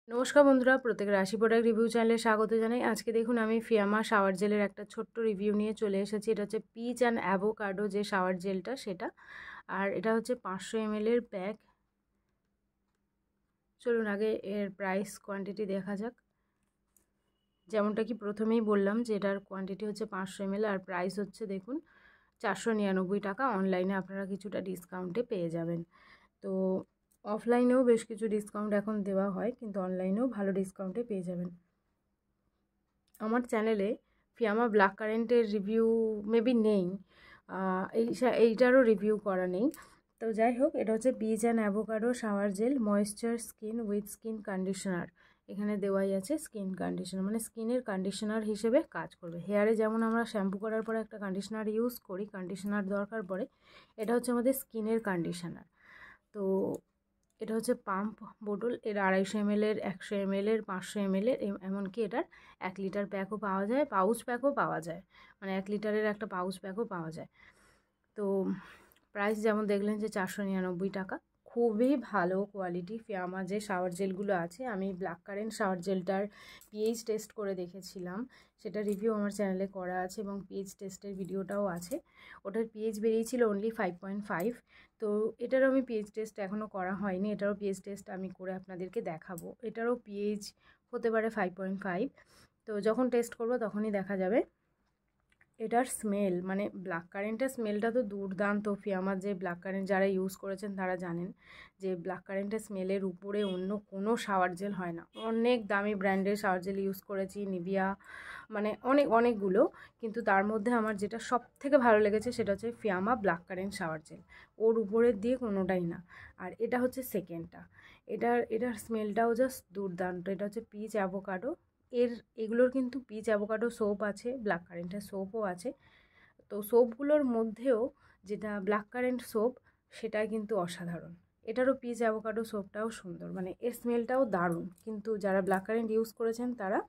নমস্কার বন্ধুরা, প্রত্যেক রাশি প্রোডাক্ট রিভিউ চ্যানেলে স্বাগত জানাই। আজকে দেখুন আমি ফিয়ামা শাওয়ার জেলের একটা ছোট্ট রিভিউ নিয়ে চলে এসেছি। এটা হচ্ছে পিচ অ্যান্ড অ্যাভোকাডো যে শাওয়ার জেলটা সেটা, আর এটা হচ্ছে 500 ml এর প্যাক। চলুন আগে এর প্রাইস কোয়ান্টিটি দেখা যাক। যেমনটা কি প্রথমেই বললাম যে এটার কোয়ান্টিটি হচ্ছে 500 ml আর প্রাইস হচ্ছে দেখুন 499 টাকা। অনলাইনে আপনারা কিছুটা ডিসকাউন্টে পেয়ে যাবেন। তো অফলাইনেও বেশ কিছু ডিসকাউন্ট এখন দেওয়া হয়, কিন্তু অনলাইনেও ভালো ডিসকাউন্টে পেয়ে যাবেন। আমার চ্যানেলে ফিয়ামা ব্ল্যাক কারেন্টের রিভিউ মেবি নেই, এইটারও রিভিউ করা নেই। তো যাই হোক, এটা হচ্ছে peach and avocado shower gel moisture skin with skin conditioner. এখানে দেওয়াই আছে স্কিন কন্ডিশনার, মানে স্কিনের কন্ডিশনার হিসেবে কাজ করবে। হেয়ারে যেমন আমরা শ্যাম্পু করার পরে একটা কন্ডিশনার ইউজ করি, কন্ডিশনার দরকার পড়ে, এটা হচ্ছে আমাদের স্কিনের কন্ডিশনার। তো এটা হচ্ছে পাম্প বোতল, এর 250 ml এর, 100 ml এর, 500 ml এর, এমনকি এটার 1 লিটার প্যাকও পাওয়া যায়, পাউচ প্যাকও পাওয়া যায়, মানে 1 লিটারের একটা পাউচ প্যাকও পাওয়া যায়। তো প্রাইস যেমন দেখলেন যে 499 টাকা। খুবই ভালো কোয়ালিটি ফিয়ামা যে শাওয়ার জেলগুলো আছে। আমি ব্ল্যাক কারেন্ট শাওয়ার জেলটার পিএইচ টেস্ট করে দেখেছিলাম, সেটা রিভিউ আমার চ্যানেলে করা আছে এবং পিএইচ টেস্টের ভিডিওটাও আছে। ওটার পিএইচ বেরিয়েছিল অনলি 5.5। তো এটারও আমি পিএইচ টেস্ট এখনও করা হয়নি, এটারও পিএইচ টেস্ট আমি করে আপনাদেরকে দেখাবো। এটারও পিএইচ হতে পারে 5.5। তো যখন টেস্ট করব তখনই দেখা যাবে। এটার স্মেল, মানে ব্ল্যাক কারেন্টের স্মেলটা তো দুর্দান্ত। ফিয়ামার যে ব্ল্যাক কারেন্ট যারা ইউজ করেছেন তারা জানেন যে ব্ল্যাক কারেন্টের স্মেলের উপরে অন্য কোনো শাওয়ার জেল হয় না। অনেক দামি ব্র্যান্ডের শাওয়ার জেল ইউজ করেছি, নিভিয়া, মানে অনেকগুলো, কিন্তু তার মধ্যে আমার যেটা সব থেকে ভালো লেগেছে সেটা হচ্ছে Fiama black currant shower gel. ওর উপরের দিয়ে কোনোটাই না। আর এটা হচ্ছে সেকেন্ডটা। এটার স্মেলটাও জাস্ট দুর্দান্ত। এটা হচ্ছে পিচ অ্যাভোকাডো। এগুলোর কিন্তু পিচ অ্যাভোকাডো সোপ আছে, ব্ল্যাক কারেন্টের সোপও আছে। তো সোপগুলোর মধ্যেও যেটা ব্ল্যাক কারেন্ট সোপ সেটা কিন্তু অসাধারণ। এটারও পিচ অ্যাভোকাডো সোপটাও সুন্দর, মানে এর স্মেলটাও দারুণ। কিন্তু যারা ব্ল্যাক কারেন্ট ইউজ করেছেন তারা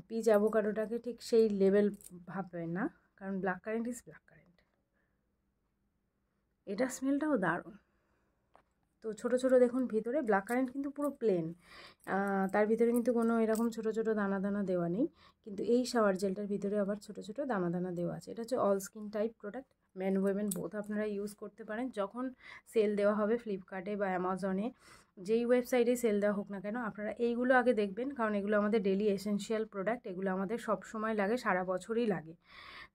পিচ অ্যাভোকাডোটাকে ঠিক সেই লেভেল ভাববেন না, কারণ black current is black current. এটার স্মেলটাও দারুণ। তো ছোট ছোট দেখুন ভিতরে, ব্ল্যাক কারেন্ট কিন্তু পুরো প্লেন, তার ভিতরে কিন্তু কোনো এরকম ছোট ছোট দানা দানা দেওয়া নেই। কিন্তু এই শাওয়ার জেলটার ভিতরে আবার ছোট ছোট দানা দানা দেওয়া আছে। এটা হচ্ছে all skin type product, men women both আপনারা ইউজ করতে পারেন। যখন সেল দেওয়া হবে ফ্লিপকার্টে বা অ্যামাজনে, যেই ওয়েবসাইটে সেল দেওয়া হোক না কেন, আপনারা এইগুলো আগে দেখবেন, কারণ এগুলো আমাদের ডেলি এসেনশিয়াল প্রোডাক্ট। এগুলো আমাদের সব সময় লাগে, সারা বছরই লাগে।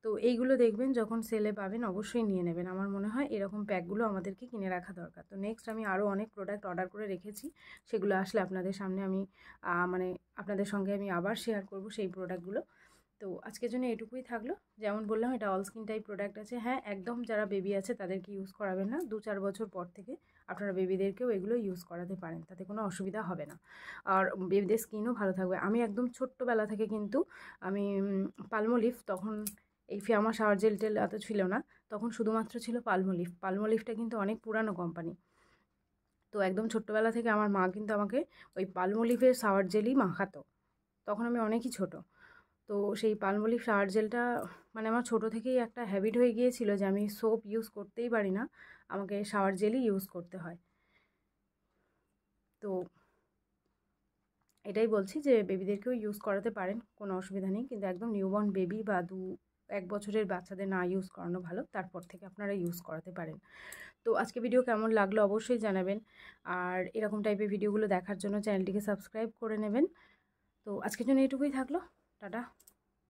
তো এইগুলো দেখবেন যখন সেলে পাবেন অবশ্যই নিয়ে নেবেন। আমার মনে হয় এরকম প্যাকগুলো আমাদেরকে কিনে রাখা দরকার। তো নেক্সট আমি আরও অনেক প্রোডাক্ট অর্ডার করে রেখেছি, সেগুলো আসলে আপনাদের সামনে আমি মানে আপনাদের সঙ্গে আমি আবার শেয়ার করব সেই প্রোডাক্টগুলো। তো আজকের জন্য এটুকুই থাকলো। যেমন বললাম, এটা অল স্কিন টাইপ প্রোডাক্ট আছে। হ্যাঁ, একদম যারা বেবি আছে তাদেরকে ইউজ করাবেন না। 2-4 বছর পর থেকে আপনারা বেবিদেরকেও এগুলো ইউজ করাতে পারেন, তাতে কোনো অসুবিধা হবে না। আর বেবিদের স্কিনও ভালো থাকবে। আমি একদম ছোট্টবেলা থেকে কিন্তু আমি পালমোলিভ, তখন এই ফিয়ামা শাওয়ার জেল টেল এত ছিল না, তখন শুধুমাত্র ছিল পালমোলিভ। পালমোলিভটা কিন্তু অনেক পুরানো কোম্পানি। তো একদম ছোট্টবেলা থেকে আমার মা কিন্তু আমাকে ওই পালমোলিভের শাওয়ার জেলই মাখাতো, তখন আমি অনেকই ছোট। তো সেই পালমোলিভ শাওয়ার জেলটা, মানে আমার ছোট থেকেই একটা হ্যাবিট হয়ে গিয়েছিল যে আমি সোপ ইউজ করতেই পারি না, আমাকে শাওয়ার জেলই ইউজ করতে হয়। তো এটাই বলছি যে বেবিদেরকেও ইউজ করাতে পারেন, কোনো অসুবিধা নেই, কিন্তু একদম নিউবর্ন বেবি বা 1 বছরের বাচ্চাদের না ইউজ করানো ভালো, তারপর থেকে আপনারা ইউজ করাতে পারেন। তো আজকে ভিডিও কেমন লাগলো অবশ্যই জানাবেন, আর এরকম টাইপের ভিডিওগুলো দেখার জন্য চ্যানেলটিকে সাবস্ক্রাইব করে নেবেন। তো আজকের জন্য এটুকুই থাকলো, টাটা।